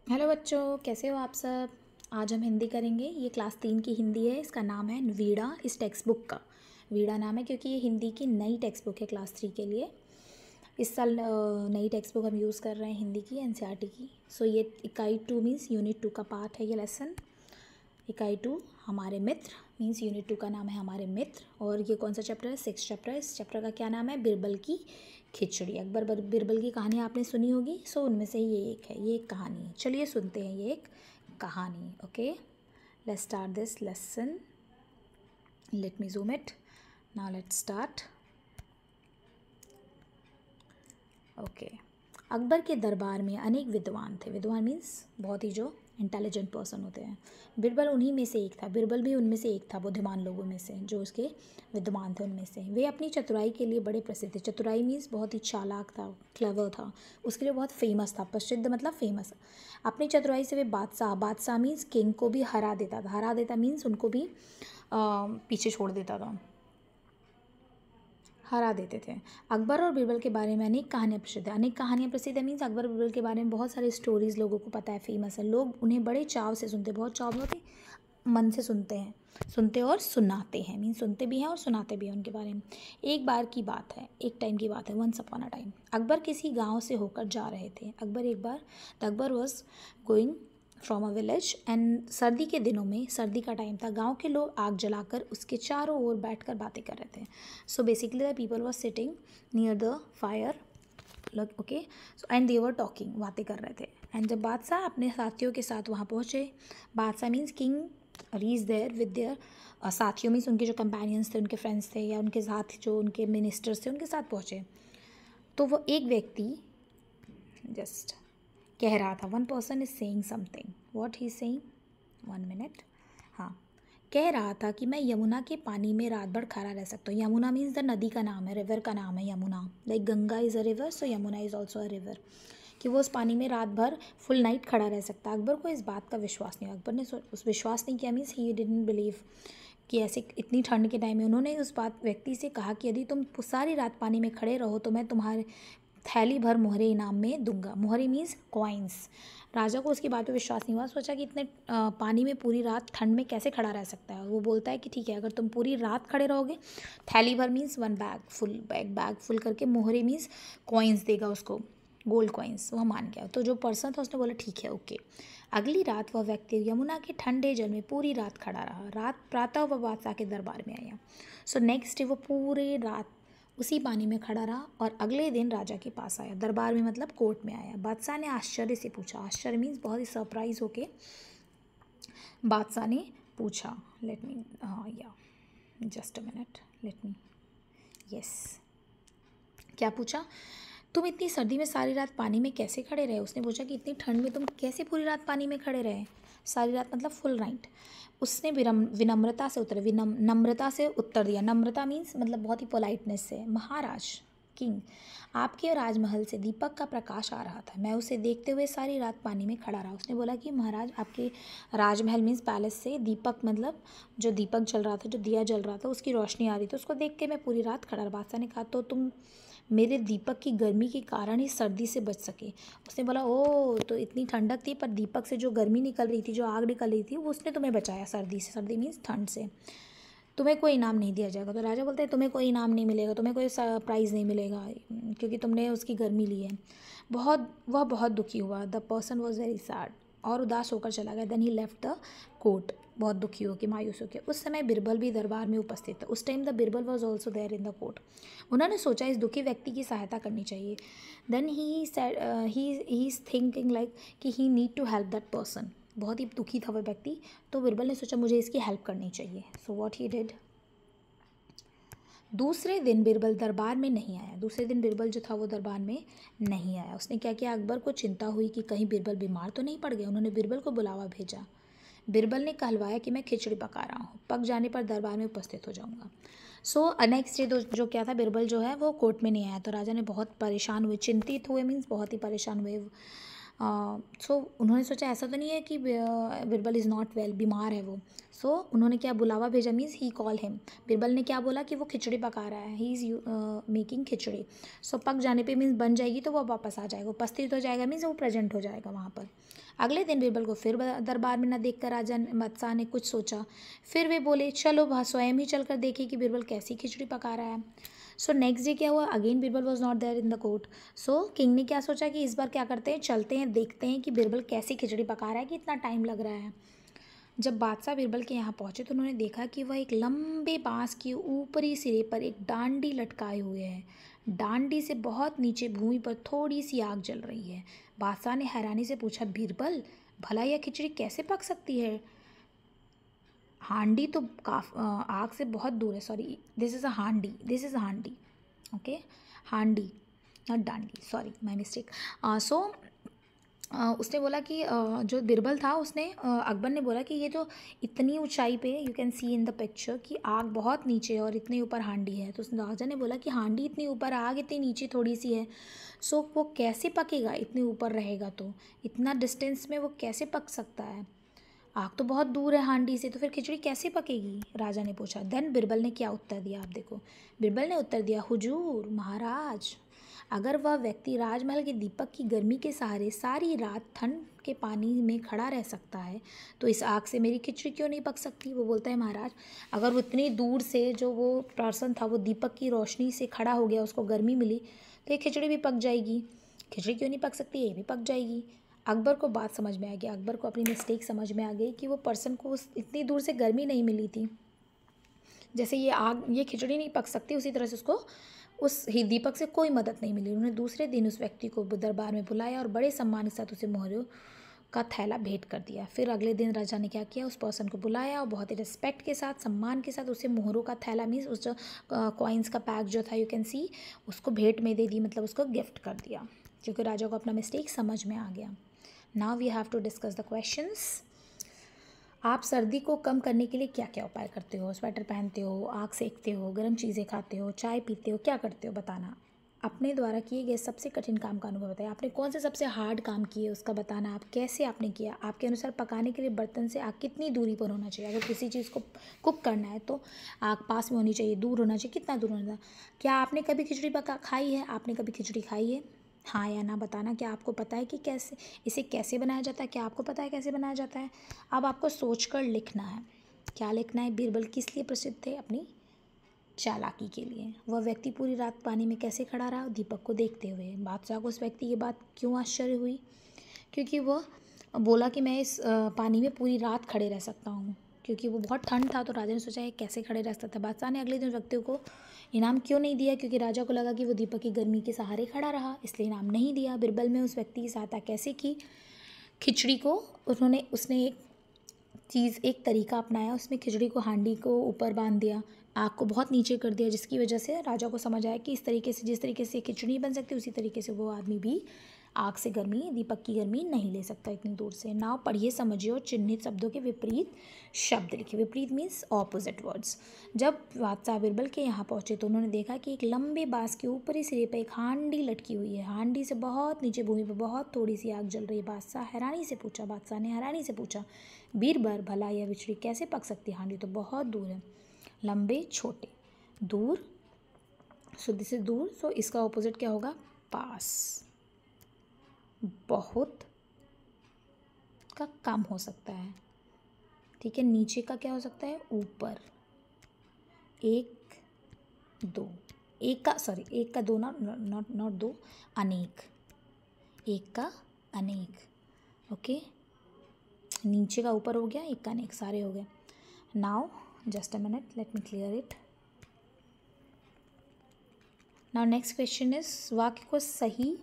Hello बच्चों, कैसे हो आप सब। आज हम हिंदी करेंगे। ये क्लास 3 की हिंदी है। इसका नाम है वीड़ा। इस टेक्स्ट बुक का वीड़ा नाम है क्योंकि ये हिंदी की नई टेक्स्ट बुक है क्लास 3 के लिए। इस साल नई टेक्स्ट बुक हम यूज़ कर रहे हैं हिंदी की, एनसीईआरटी की। सो ये इकाई 2 मीन्स यूनिट 2 का पार्ट है ये लेसन। इकाई 2 हमारे मित्र मीन्स यूनिट 2 का नाम है हमारे मित्र। और ये कौन सा चैप्टर है? 6th चैप्टर है। इस चैप्टर का क्या नाम है? बिरबल की खिचड़ी। अकबर बिरबल की कहानी आपने सुनी होगी। सो उनमें से ये एक है, ये एक कहानी है। चलिए सुनते हैं ये एक कहानी। Okay, let's start this lesson. Let me zoom it. Now let's start. Okay. Akbar के दरबार में अनेक विद्वान थे। विद्वान मीन्स बहुत ही जो इंटेलिजेंट पर्सन होते हैं। बिरबल उन्हीं में से एक था। बिरबल भी उनमें से एक था, बुद्धिमान लोगों में से, जो उसके विद्वान थे उनमें से। वे अपनी चतुराई के लिए बड़े प्रसिद्ध थे। चतुराई मीन्स बहुत ही चालाक था, क्लेवर था, उसके लिए बहुत फेमस था। प्रसिद्ध मतलब फेमस। अपनी चतुराई से वे बादशाह मीन्स किंग को भी हरा देता था। हरा देता मीन्स उनको भी पीछे छोड़ देता था, हरा देते थे। अकबर और बीरबल के बारे में अनेक कहानियाँ प्रसिद्ध है। अनेक कहानियाँ प्रसिद्ध है मीन्स अकबर बीरबल के बारे में बहुत सारे स्टोरीज लोगों को पता है, फेमस है। लोग उन्हें बड़े चाव से सुनते, बहुत चाव होते, मन से सुनते हैं। सुनते और सुनाते हैं मीन्स सुनते भी हैं और सुनाते भी हैं उनके बारे में। एक बार की बात है, एक टाइम की बात है। Once upon a time Akbar किसी गांव से होकर जा रहे थे। अकबर एक बार the Akbar was going from a village and सर्दी के दिनों में, सर्दी का टाइम था, गांव के लोग आग जलाकर उसके चारों ओर बैठकर बातें कर रहे थे। So basically the people was sitting near the fire, okay, so and they were talking, बातें कर रहे थे। एंड जब बादशाह अपने साथियों के साथ वहाँ पहुँचे, बादशाह means king reached there with their साथियों मीन्स उनके जो कंपेनियंस थे, उनके फ्रेंड्स थे, या उनके साथ जो उनके मिनिस्टर्स थे, उनके साथ पहुँचे। तो वो एक व्यक्ति जस्ट कह रहा था, one person is saying something, what he saying, 1 minute. हाँ, कह रहा था कि मैं यमुना के पानी में रात भर खड़ा रह सकता हूँ। यमुना मीन्स द नदी का नाम है, रिवर का नाम है Yamuna. Like Ganga is a river, so Yamuna is also a river. कि वो उस पानी में रात भर फुल नाइट खड़ा रह सकता है। अकबर को इस बात का विश्वास नहीं हुआ। अकबर ने उस विश्वास नहीं किया मीन्स ही डिडंट बिलीव कि ऐसे इतनी ठंड के टाइम में। उन्होंने उस बात व्यक्ति से कहा कि यदि तुम सारी रात पानी में खड़े रहो तो मैं तुम्हारे थैली भर मोहरे इनाम में दूंगा। मोहरे मीन्स कॉइन्स। राजा को उसकी बात पे विश्वास नहीं हुआ। सोचा कि इतने पानी में पूरी रात ठंड में कैसे खड़ा रह सकता है। वो बोलता है कि ठीक है, अगर तुम पूरी रात खड़े रहोगे, थैली भर means 1 bag full, bag full करके, मोहरे मीन्स कॉइन्स देगा उसको, गोल्ड कॉइन्स। वह मान गया। तो जो पर्सन था उसने बोला ठीक है, ओके। अगली रात वह व्यक्ति यमुना के ठंडे जल में पूरी रात खड़ा रहा। रात प्रातः वह बादशाह के दरबार में आया। सो नेक्स्ट डे वो पूरे रात उसी पानी में खड़ा रहा और अगले दिन राजा के पास आया। दरबार में मतलब कोर्ट में आया। बादशाह ने आश्चर्य से पूछा, आश्चर्य मीन्स बहुत ही सरप्राइज होके बादशाह ने पूछा, लेट मी, हाँ या just a minute, let me, yes, क्या पूछा? तुम इतनी सर्दी में सारी रात पानी में कैसे खड़े रहे? उसने पूछा कि इतनी ठंड में तुम कैसे पूरी रात पानी में खड़े रहे? सारी रात मतलब फुल नाइट। उसने विनम्रता से उत्तर नम्रता से उत्तर दिया। नम्रता मीन्स मतलब बहुत ही पोलाइटनेस से। महाराज, किंग, आपके राजमहल से दीपक का प्रकाश आ रहा था। मैं उसे देखते हुए सारी रात पानी में खड़ा रहा। उसने बोला कि महाराज, आपके राजमहल मीन्स पैलेस से दीपक मतलब जो दीपक जल रहा था, जो दिया जल रहा था, उसकी रोशनी आ रही थी, उसको देख के मैं पूरी रात खड़ा रहा। बादशाह ने कहा तो तुम मेरे दीपक की गर्मी के कारण ही सर्दी से बच सके। उसने बोला ओ, तो इतनी ठंडक थी पर दीपक से जो गर्मी निकल रही थी, जो आग निकल रही थी, वो उसने तुम्हें बचाया सर्दी से। सर्दी मीन्स ठंड से। तुम्हें कोई इनाम नहीं दिया जाएगा। तो राजा बोलते हैं तुम्हें कोई इनाम नहीं मिलेगा, तुम्हें कोई प्राइज़ नहीं मिलेगा क्योंकि तुमने उसकी गर्मी ली है। वह बहुत दुखी हुआ। The person was very sad, और उदास होकर चला गया। Then he left the court, बहुत दुखी होकर, मायूस होकर। उस समय बिरबल भी दरबार में उपस्थित था। उस time the Birbal was also there in the court. उन्होंने सोचा इस दुखी व्यक्ति की सहायता करनी चाहिए। Then he is thinking like कि he need to help that person. बहुत ही दुखी था वह व्यक्ति, तो बिरबल ने सोचा मुझे इसकी हेल्प करनी चाहिए। सो व्हाट ही डिड, दूसरे दिन बिरबल दरबार में नहीं आया। दूसरे दिन बिरबल जो था वो दरबार में नहीं आया। उसने क्या किया, अकबर को चिंता हुई कि कहीं बिरबल बीमार तो नहीं पड़ गया। उन्होंने बिरबल को बुलावा भेजा। बिरबल ने कहलवाया कि मैं खिचड़ी पका रहा हूँ, पक जाने पर दरबार में उपस्थित हो जाऊँगा। सो नेक्स्ट डे जो क्या था, बिरबल जो है वो कोर्ट में नहीं आया। तो राजा ने बहुत परेशान हुए, चिंतित हुए मीन्स बहुत ही परेशान हुए। सो उन्होंने सोचा ऐसा तो नहीं है कि बिरबल इज़ नॉट वेल, बीमार है वो। सो उन्होंने क्या बुलावा भेजा, means he call him. Birbal ने क्या बोला कि वो खिचड़ी पका रहा है, ही इज़ मेकिंग खिचड़ी। सो पक जाने पे मीन्स बन जाएगी तो वो वापस आ जाएगा, उपस्थित हो जाएगा, मीन्स वो प्रेजेंट हो जाएगा वहाँ पर। अगले दिन बिरबल को फिर दरबार में न देख कर राजा बादशाह ने कुछ सोचा। फिर वे बोले चलो वह स्वयं ही चल कर देखे कि बिरबल कैसी खिचड़ी पका रहा है। सो नेक्स्ट डे क्या हुआ, again Birbal was not there in the court. So king ने क्या सोचा कि इस बार क्या करते हैं, चलते हैं देखते हैं कि बिरबल कैसी खिचड़ी पका रहा है कि इतना टाइम लग रहा है। जब बादशाह बिरबल के यहाँ पहुँचे तो उन्होंने देखा कि वह एक लंबे बांस के ऊपरी सिरे पर एक डांडी लटकाए हुए है। डांडी से बहुत नीचे भूमि पर थोड़ी सी आग जल रही है। बादशाह ने हैरानी से पूछा, बिरबल भला यह खिचड़ी कैसे पक सकती है? हांडी तो आग से बहुत दूर है। सॉरी, दिस इज़ अ हांडी, this is a handi, okay, handi not dandi, sorry my mistake. So उसने बोला कि जो बिरबल था उसने अकबर ने बोला कि ये जो इतनी ऊंचाई पे you can C in the picture कि आग बहुत नीचे है और इतने ऊपर हांडी है। तो राजा ने बोला कि हांडी इतनी ऊपर, आग इतनी नीचे थोड़ी सी है, सो वो कैसे पकेगा? इतने ऊपर रहेगा तो इतना डिस्टेंस में वो कैसे पक सकता है? आग तो बहुत दूर है हांडी से, तो फिर खिचड़ी कैसे पकेगी? राजा ने पूछा। देन बिरबल ने क्या उत्तर दिया, आप देखो। बिरबल ने उत्तर दिया, हुजूर महाराज, अगर वह व्यक्ति राजमहल के दीपक की गर्मी के सहारे सारी रात ठंड के पानी में खड़ा रह सकता है तो इस आग से मेरी खिचड़ी क्यों नहीं पक सकती? वो बोलता है, महाराज अगर वो इतनी दूर से जो वो पर्सन था वो दीपक की रोशनी से खड़ा हो गया, उसको गर्मी मिली, तो ये खिचड़ी भी पक जाएगी। खिचड़ी क्यों नहीं पक सकती? ये भी पक जाएगी। अकबर को बात समझ में आ गई, अकबर को अपनी मिस्टेक समझ में आ गई कि वो पर्सन को उस इतनी दूर से गर्मी नहीं मिली थी। जैसे ये खिचड़ी नहीं पक सकती, उसी तरह से उसको उस ही दीपक से कोई मदद नहीं मिली। उन्होंने दूसरे दिन उस व्यक्ति को दरबार में बुलाया और बड़े सम्मान के साथ उसे मोहरों का थैला भेंट कर दिया। फिर अगले दिन राजा ने क्या किया, उस पर्सन को बुलाया और बहुत ही रिस्पेक्ट के साथ, सम्मान के साथ उसे मोहरों का थैला, मीन्स उस जो कॉइन्स का पैक जो था, यू कैन सी, उसको भेंट में दे दी, मतलब उसको गिफ्ट कर दिया, क्योंकि राजा को अपना मिस्टेक समझ में आ गया। Now we have to discuss the questions. आप सर्दी को कम करने के लिए क्या क्या उपाय करते हो? स्वेटर पहनते हो, आग सेकते हो, गर्म चीज़ें खाते हो, चाय पीते हो, क्या करते हो? बताना। अपने द्वारा किए गए सबसे कठिन काम का अनुभव बताया। आपने कौन से सबसे हार्ड काम किए उसका बताना। आप कैसे आपने किया? आपके अनुसार पकाने के लिए बर्तन से आग कितनी दूरी पर होना चाहिए? अगर किसी चीज़ को कुक करना है तो आग पास में होनी चाहिए, दूर होना चाहिए, कितना दूर होना चाहिए? क्या आपने कभी खिचड़ी पका खाई है? आपने कभी खिचड़ी खाई है? हाँ या ना बताना। क्या आपको पता है कि कैसे इसे कैसे बनाया जाता है? क्या आपको पता है कैसे बनाया जाता है? अब आपको सोचकर लिखना है। क्या लिखना है? बीरबल किस लिए प्रसिद्ध थे? अपनी चालाकी के लिए। वह व्यक्ति पूरी रात पानी में कैसे खड़ा रहा? दीपक को देखते हुए। बादशाह को उस व्यक्ति की बात क्यों आश्चर्य हुई? क्योंकि वह बोला कि मैं इस पानी में पूरी रात खड़े रह सकता हूँ, क्योंकि वो बहुत ठंड था। तो राजा ने सोचा ये कैसे खड़े रह सकता था। बादशाह ने अगले दिन व्यक्ति को इनाम क्यों नहीं दिया? क्योंकि राजा को लगा कि वो दीपक की गर्मी के सहारे खड़ा रहा, इसलिए इनाम नहीं दिया। बिरबल में उस व्यक्ति की सहायता कैसे की? खिचड़ी को उसने एक तरीका अपनाया। उसने खिचड़ी को हांडी को ऊपर बांध दिया, आग को बहुत नीचे कर दिया, जिसकी वजह से राजा को समझ आया कि इस तरीके से, जिस तरीके से खिचड़ी नहीं बन सकती, उसी तरीके से वो आदमी भी आग से गर्मी, दीपक की गर्मी नहीं ले सकता इतनी दूर से। नाव पढ़िए, समझिए और चिन्हित शब्दों के विपरीत शब्द लिखिए। विपरीत मीन्स ऑपोजिट वर्ड्स। जब बादशाह बिरबल के यहाँ पहुँचे तो उन्होंने देखा कि एक लंबे बांस के ऊपरी सिरे पर एक हांडी लटकी हुई है। हांडी से बहुत नीचे भूमि पर बहुत थोड़ी सी आग जल रही है। बादशाह ने हैरानी से पूछा, बीरबल भला यह खिचड़ी कैसे पक सकती है? हांडी तो बहुत दूर है। लंबे, छोटे, दूर, सो दिस इज दूर, सो इसका ऑपोजिट क्या होगा? पास। बहुत का कम हो सकता है, ठीक है। नीचे का क्या हो सकता है? ऊपर। एक, दो, एक का दो, नॉट दो, अनेक, एक का अनेक, ओके। नीचे का ऊपर हो गया, एक का अनेक, सारे हो गए। Now just a minute, let me clear it. Now next question is, वाक्य को सही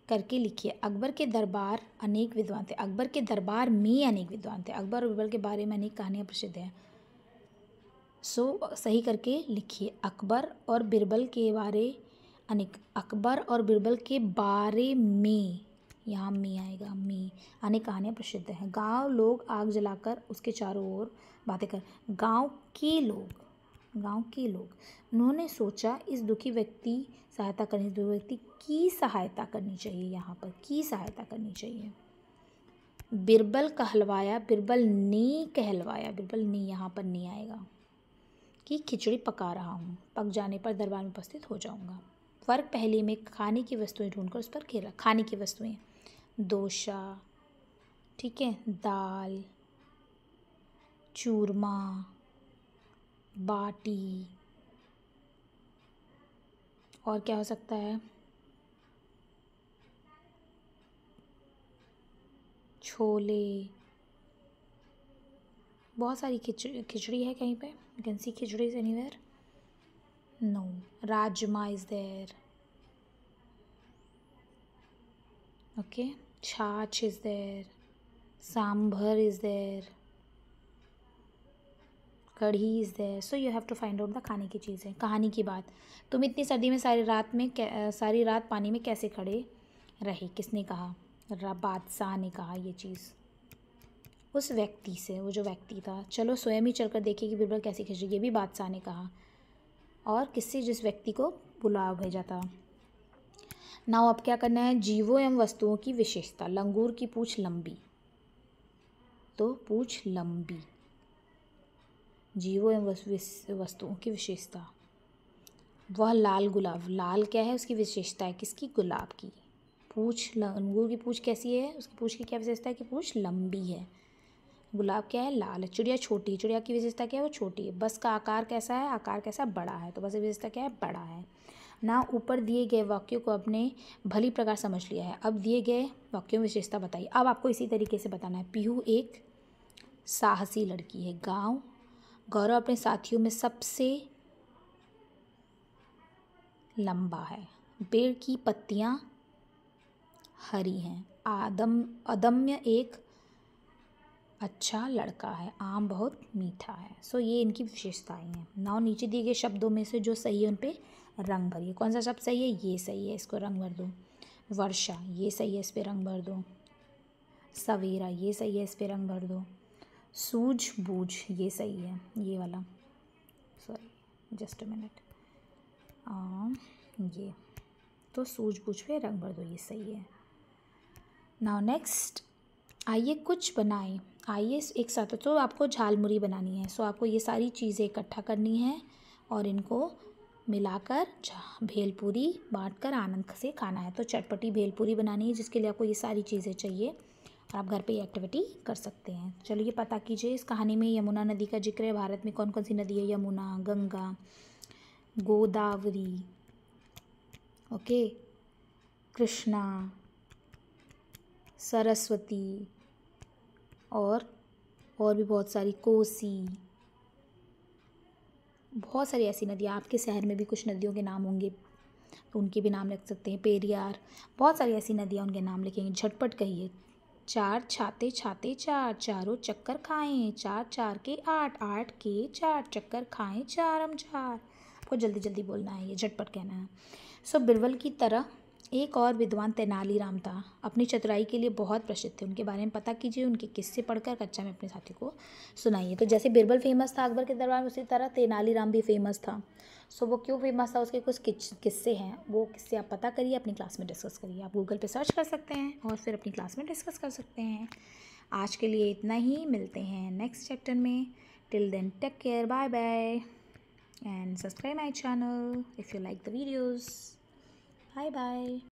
करके लिखिए। अकबर के दरबार अनेक विद्वान थे। अकबर के दरबार में अनेक विद्वान थे। अकबर और बीरबल के बारे में अनेक कहानियाँ प्रसिद्ध हैं। सो सही करके लिखिए। अकबर और बीरबल के बारे में, यहाँ में आएगा, में अनेक कहानियाँ प्रसिद्ध हैं। गांव लोग आग जलाकर उसके चारों ओर बातें कर। गांव के लोग, गांव के लोग। उन्होंने सोचा इस दुखी व्यक्ति सहायता करनी, दुखी व्यक्ति की सहायता करनी चाहिए, यहाँ पर की सहायता करनी चाहिए। बिरबल कहलवाया, बिरबल ने कहलवाया, बिरबल ने यहाँ पर नहीं आएगा, कि खिचड़ी पका रहा हूँ, पक जाने पर दरबार में उपस्थित हो जाऊँगा। वर्ग पहले में खाने की वस्तुएं ढूंढकर उस पर घेरा, खाने की वस्तुएं, दोशा, ठीक है, दाल, चूरमा, बाटी, और क्या हो सकता है, छोले, बहुत सारी खिचड़ी है कहीं पे, you can see khichdi is anywhere, no, rajma is there, okay, chaas is there, sambar is there, kadhi is there. So you have to find out the खाने की चीज़ें। कहानी की बात, तुम इतनी सर्दी में सारी रात पानी में कैसे खड़े रहे, किसने कहा, बादशाह ने कहा ये चीज़ उस व्यक्ति से, वो जो व्यक्ति था। चलो स्वयं ही चलकर देखिए कि बिरबल कैसी खिचड़ी, ये भी बादशाह ने कहा। और किससे, जिस व्यक्ति को बुलावा भेजा था। नाउ अब क्या करना है, जीवों एवं वस्तुओं की विशेषता। लंगूर की पूंछ लंबी, तो पूंछ लंबी। जीवों एवं वस्तुओं की विशेषता, वह लाल गुलाब, लाल क्या है, उसकी विशेषता है, किसकी, गुलाब की। पूंछ, लंगूर की पूंछ कैसी है, उसकी पूंछ की क्या विशेषता है, कि पूंछ लंबी है। गुलाब क्या है, लाल है। चिड़िया छोटी, चिड़िया की विशेषता क्या है, वो छोटी है। बस का आकार कैसा है, आकार कैसा, बड़ा है, तो बस की विशेषता क्या है, बड़ा है ना। ऊपर दिए गए वाक्यों को अपने भली प्रकार समझ लिया है। अब दिए गए वाक्यों में विशेषता बताइए। अब आपको इसी तरीके से बताना है। पीहू एक साहसी लड़की है। गौरव अपने साथियों में सबसे लंबा है। पेड़ की पत्तियां हरी हैं। अदम्य एक अच्छा लड़का है। आम बहुत मीठा है। सो ये इनकी विशेषताएं हैं। नाउ नीचे दिए गए शब्दों में से जो सही है उन पे रंग भरिए। कौन सा शब्द सही है, ये सही है, इसको रंग भर दो। वर्षा, ये सही है, इस पे रंग भर दो। सवेरा, ये सही है, इस पे रंग भर दो। सूझबूझ, ये सही है, ये वाला, सॉरी जस्ट अ मिनट, ये तो सूझबूझ पे रंग भर दो, ये सही है। नाउ नेक्स्ट, आइए कुछ बनाएं। आइए एक साथ, तो आपको झालमुरी बनानी है। सो आपको ये सारी चीज़ें इकट्ठा करनी है और इनको मिलाकर भेलपूरी बांटकर आनंद से खाना है। तो चटपटी भेलपूरी बनानी है, जिसके लिए आपको ये सारी चीज़ें चाहिए और आप घर पे ये एक्टिविटी कर सकते हैं। चलिए पता कीजिए। इस कहानी में यमुना नदी का जिक्र है। भारत में कौन कौन सी नदी है, यमुना, गंगा, गोदावरी, ओके, कृष्णा, सरस्वती, और भी बहुत सारी, कोसी, बहुत सारी ऐसी नदियाँ। आपके शहर में भी कुछ नदियों के नाम होंगे तो उनके भी नाम रख सकते हैं। पेरियार, बहुत सारी ऐसी नदियाँ, उनके नाम लिखेंगे। झटपट कहिए। चार छाते छाते चार, चारों चक्कर खाएं, चार चार के आठ, आठ के चार चक्कर खाएं, चार हम चार। आपको जल्दी जल्दी बोलना है, ये झटपट कहना है। सो बिरबल की तरह एक और विद्वान तेनालीराम था। अपनी चतुराई के लिए बहुत प्रसिद्ध थे। उनके बारे में पता कीजिए, उनके किस्से पढ़कर कक्षा में अपने साथी को सुनाइए। तो जैसे बिरबल फेमस था अकबर के दरबार में, उसी तरह तेनालीराम भी फेमस था। सो वो क्यों फेमस था, उसके कुछ किस्से हैं। वो किस्से आप पता करिए, अपनी क्लास में डिस्कस करिए। आप गूगल पे सर्च कर सकते हैं और फिर अपनी क्लास में डिस्कस कर सकते हैं। आज के लिए इतना ही, मिलते हैं नेक्स्ट चैप्टर में। Till then take care, bye bye, and subscribe my channel if you like the videos. Bye bye.